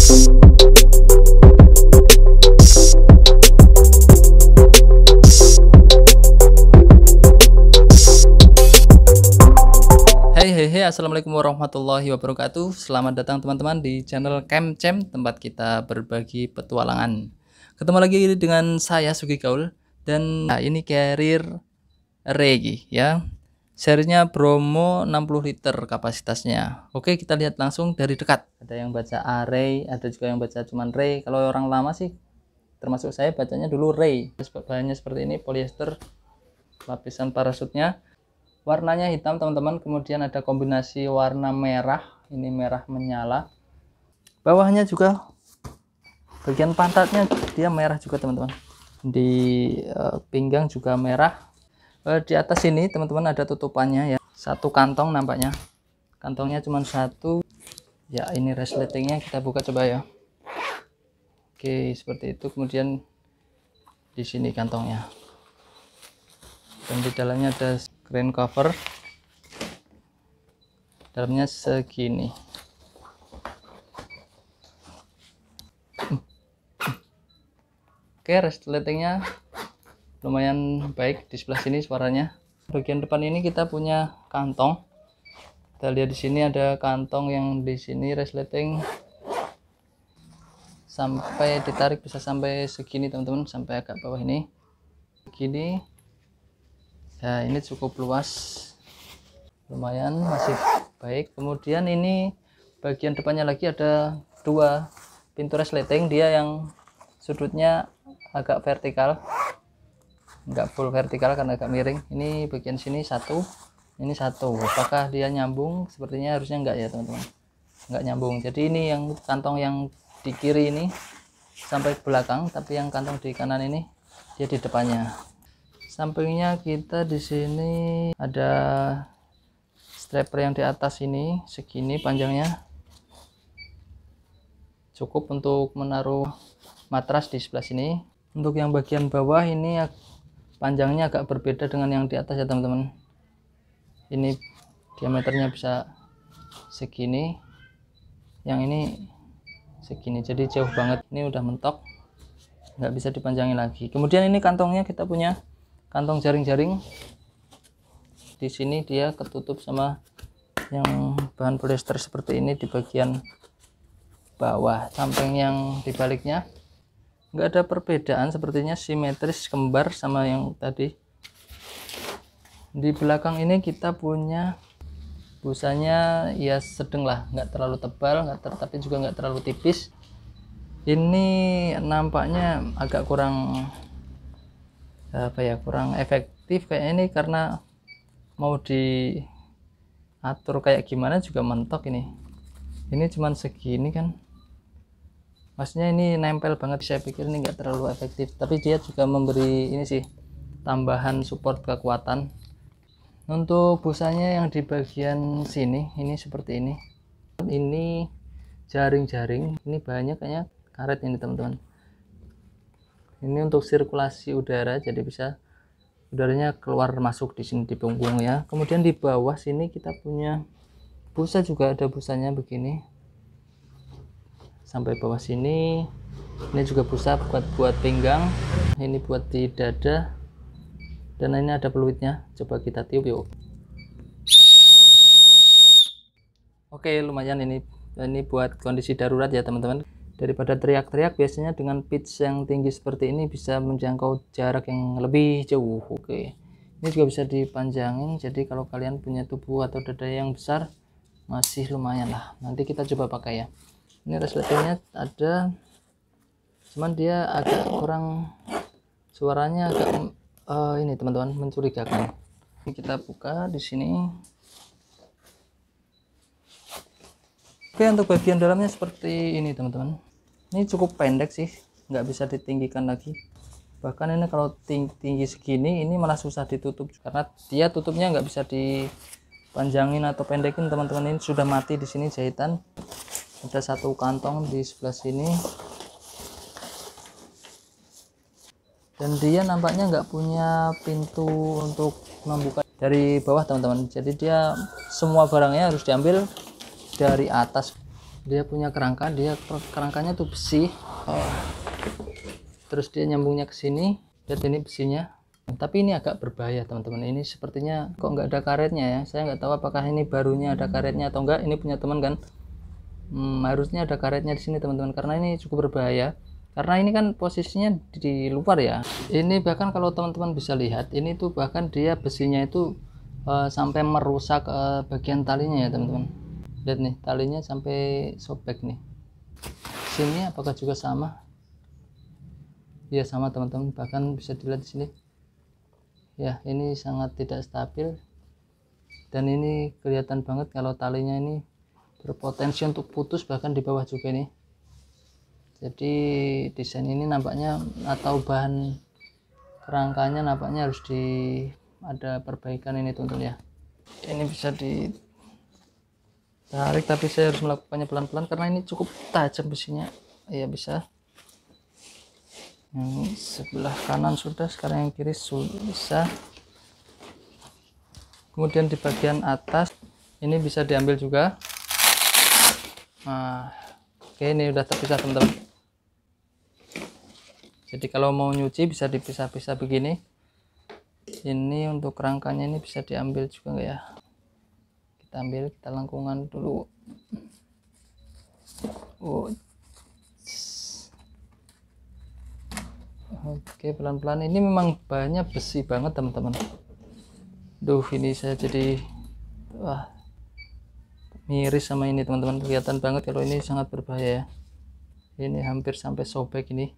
Hey, assalamualaikum warahmatullahi wabarakatuh. Selamat datang teman-teman di channel CamCam, tempat kita berbagi petualangan. Ketemu lagi dengan saya Sugi Gaul, dan ini carrier Regi ya. Serinya Bromo 60 liter kapasitasnya. Oke, kita lihat langsung dari dekat. Ada yang baca Array, ada juga yang baca cuman Ray. Kalau orang lama sih, termasuk saya, bacanya dulu Ray. Bahannya seperti ini, polyester, lapisan parasutnya. Warnanya hitam teman-teman, kemudian ada kombinasi warna merah, ini merah menyala. Bawahnya juga bagian pantatnya dia merah juga teman-teman. Di pinggang juga merah. Di atas ini teman-teman ada tutupannya ya, satu kantong nampaknya. Kantongnya cuma satu. Ya, ini resletingnya kita buka coba ya. Oke, seperti itu. Kemudian di sini kantongnya. Dan di dalamnya ada screen cover, dalamnya segini. Oke, resletingnya lumayan baik. Di sebelah sini suaranya. Bagian depan ini kita punya kantong. Kita lihat di sini ada kantong yang di sini resleting sampai ditarik bisa sampai segini teman-teman, sampai agak bawah ini. Begini. Ya, ini cukup luas, lumayan masih baik. Kemudian ini bagian depannya lagi ada dua pintu resleting, dia yang sudutnya agak vertikal, nggak full vertikal karena agak miring. Ini bagian sini satu, ini satu. Apakah dia nyambung? Sepertinya harusnya enggak ya teman-teman, nggak nyambung. Jadi ini yang kantong yang di kiri ini sampai belakang, tapi yang kantong di kanan ini dia di depannya. Sampingnya kita di sini ada strapper yang di atas ini segini panjangnya, cukup untuk menaruh matras di sebelah sini. Untuk yang bagian bawah ini panjangnya agak berbeda dengan yang di atas ya teman-teman. Ini diameternya bisa segini, yang ini segini, jadi jauh banget. Ini udah mentok, nggak bisa dipanjangin lagi. Kemudian ini kantongnya kita punya kantong jaring-jaring. Di sini dia ketutup sama yang bahan polyester seperti ini di bagian bawah. Samping yang dibaliknya nggak ada perbedaan, sepertinya simetris kembar sama yang tadi. Di belakang ini kita punya busanya ya sedang lah, nggak terlalu tebal, tapi juga nggak terlalu tipis. Ini nampaknya agak kurang kurang efektif kayak ini, karena mau diatur kayak gimana juga mentok. Ini cuman segini kan, maksudnya ini nempel banget. Saya pikir ini enggak terlalu efektif, tapi dia juga memberi ini sih tambahan support kekuatan. Untuk busanya yang di bagian sini ini seperti ini jaring-jaring, ini bahannya kayaknya karet ini teman-teman. Ini untuk sirkulasi udara, jadi bisa udaranya keluar masuk di sini di punggung ya. Kemudian di bawah sini kita punya busa, juga ada busanya begini sampai bawah sini. Ini juga busa buat pinggang, ini buat di dada, dan ini ada peluitnya. Coba kita tiup yuk. Oke, lumayan. Ini buat kondisi darurat ya teman-teman. Daripada teriak-teriak, biasanya dengan pitch yang tinggi seperti ini bisa menjangkau jarak yang lebih jauh. Oke, ini juga bisa dipanjangin, jadi kalau kalian punya tubuh atau dada yang besar masih lumayan lah. Nanti kita coba pakai ya. Ini resletingnya ada, cuman dia agak kurang, suaranya agak ini teman-teman, mencurigakan. Ini kita buka di sini. Oke, untuk bagian dalamnya seperti ini teman-teman. Ini cukup pendek sih, nggak bisa ditinggikan lagi. Bahkan ini kalau tinggi segini, ini malah susah ditutup karena dia tutupnya nggak bisa dipanjangin atau pendekin teman-teman. Ini sudah mati di sini jahitan. Ada satu kantong di sebelah sini, dan dia nampaknya nggak punya pintu untuk membuka dari bawah teman-teman. Jadi dia semua barangnya harus diambil dari atas. dia punya kerangka, kerangkanya tuh besi. Terus dia nyambungnya ke sini, lihat ini besinya. Tapi ini agak berbahaya teman-teman, ini sepertinya kok nggak ada karetnya ya. Saya nggak tahu apakah ini barunya ada karetnya atau enggak. Ini punya teman kan, harusnya ada karetnya di sini teman-teman, karena ini cukup berbahaya. Karena ini kan posisinya di luar ya. Ini bahkan kalau teman-teman bisa lihat, ini tuh bahkan dia besinya itu sampai merusak bagian talinya ya teman-teman. Lihat nih, talinya sampai sobek nih. Sini apakah juga sama? Ya sama teman-teman, bahkan bisa dilihat di sini. Ya, ini sangat tidak stabil. Dan ini kelihatan banget kalau talinya ini berpotensi untuk putus, bahkan di bawah juga nih. Jadi desain ini nampaknya atau bahan kerangkanya nampaknya harus ada perbaikan ini teman-teman ya. Ini bisa ditarik, tapi saya harus melakukannya pelan-pelan karena ini cukup tajam besinya. Ya bisa. Yang sebelah kanan sudah, sekarang yang kiri sudah bisa. Kemudian di bagian atas ini bisa diambil juga. Nah, oke, ini udah terpisah teman-teman. Jadi kalau mau nyuci bisa dipisah-pisah begini. Ini untuk kerangkanya ini bisa diambil juga nggak ya? Kita ambil, kita lengkungan dulu. Oke, pelan-pelan. Ini memang bahannya besi banget teman-teman. Duh, ini saya jadi miris sama ini teman-teman. Kelihatan banget kalau ini sangat berbahaya ya. Ini hampir sampai sobek ini.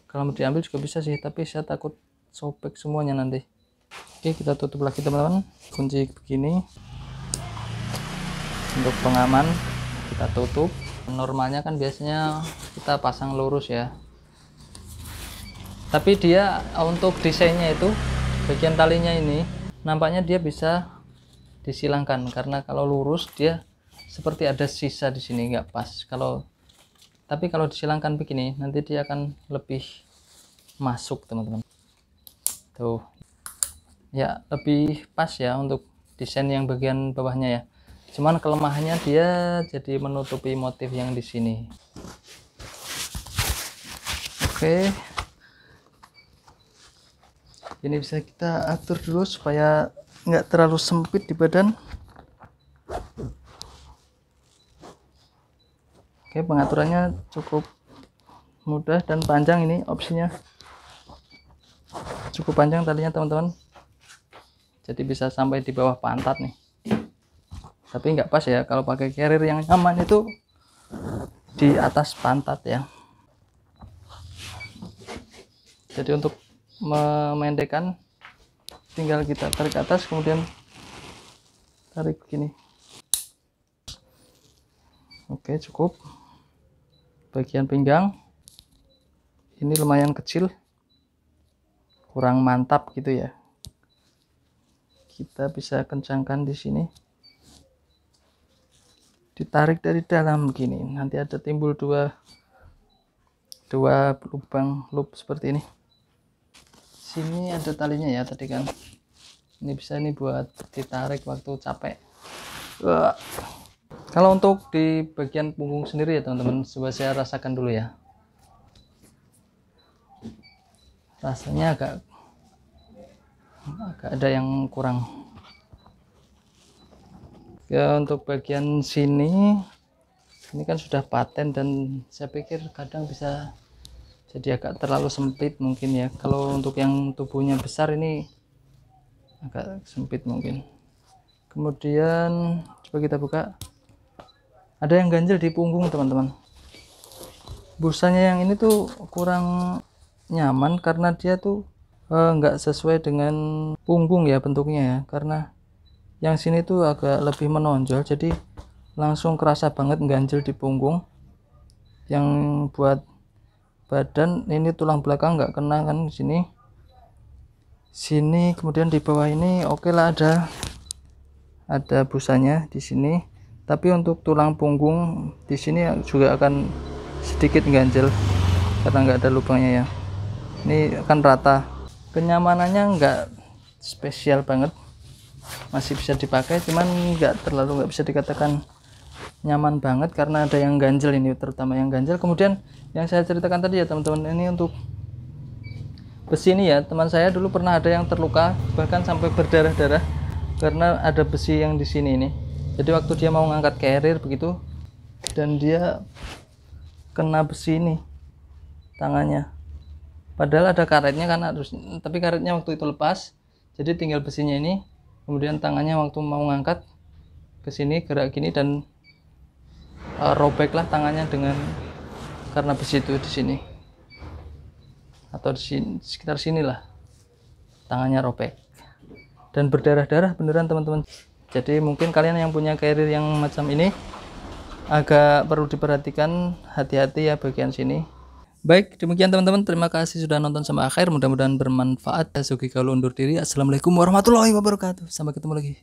Kalau mau diambil juga bisa sih, tapi saya takut sobek semuanya nanti. Oke, kita tutup lagi teman-teman. Kunci begini untuk pengaman, kita tutup. Normalnya kan biasanya kita pasang lurus ya, tapi dia untuk desainnya itu bagian talinya ini nampaknya dia bisa disilangkan, karena kalau lurus dia seperti ada sisa di sini, nggak pas. Tapi kalau disilangkan begini nanti dia akan lebih masuk teman-teman. Tuh ya, lebih pas ya untuk desain yang bagian bawahnya ya. Cuman kelemahannya dia jadi menutupi motif yang di sini. Oke, ini bisa kita atur dulu supaya nggak terlalu sempit di badan. Oke, pengaturannya cukup mudah dan panjang, ini opsinya cukup panjang talinya teman-teman, jadi bisa sampai di bawah pantat nih. Tapi nggak pas ya, kalau pakai carrier yang nyaman itu di atas pantat ya. Jadi untuk memendekkan tinggal kita tarik ke atas, kemudian tarik begini. Oke, cukup. Bagian pinggang ini lumayan kecil, kurang mantap gitu ya. Kita bisa kencangkan di sini, ditarik dari dalam begini, nanti ada timbul dua lubang loop seperti ini. Sini ada talinya ya tadi kan, ini bisa ini buat ditarik waktu capek. Kalau untuk di bagian punggung sendiri ya teman-teman, coba saya rasakan dulu ya. Rasanya agak ada yang kurang ya. Untuk bagian sini ini kan sudah paten, dan saya pikir kadang bisa jadi agak terlalu sempit mungkin ya. Kalau untuk yang tubuhnya besar ini agak sempit mungkin. Kemudian coba kita buka, ada yang ganjel di punggung teman-teman. Busanya yang ini tuh kurang nyaman karena dia tuh nggak sesuai dengan punggung ya bentuknya ya, karena yang sini tuh agak lebih menonjol, jadi langsung kerasa banget ganjel di punggung. Yang buat badan ini tulang belakang nggak kena kan di sini. Kemudian di bawah ini oke lah, ada busanya di sini, tapi untuk tulang punggung di sini juga akan sedikit ganjel karena nggak ada lubangnya ya. Ini akan rata. Kenyamanannya nggak spesial banget, masih bisa dipakai, cuman nggak bisa dikatakan nyaman banget karena ada yang ganjel ini, terutama yang ganjel. Kemudian yang saya ceritakan tadi ya teman-teman, ini untuk besi ini ya, teman saya dulu pernah ada yang terluka bahkan sampai berdarah-darah karena ada besi yang di sini ini. Jadi waktu dia mau ngangkat carrier begitu dan dia kena besi ini tangannya, padahal ada karetnya kan harus, tapi karetnya waktu itu lepas, jadi tinggal besinya ini. Kemudian tangannya waktu mau ngangkat ke sini gerak gini dan robeklah tangannya dengan karena besi itu di sini atau di sini, sekitar sinilah tangannya robek dan berdarah-darah beneran teman-teman. Jadi mungkin kalian yang punya carrier yang macam ini agak perlu diperhatikan, hati-hati ya bagian sini. Baik, demikian teman-teman, terima kasih sudah nonton sampai akhir, mudah-mudahan bermanfaat. Saya Sugi Gaul undur diri. Assalamualaikum warahmatullahi wabarakatuh, sampai ketemu lagi.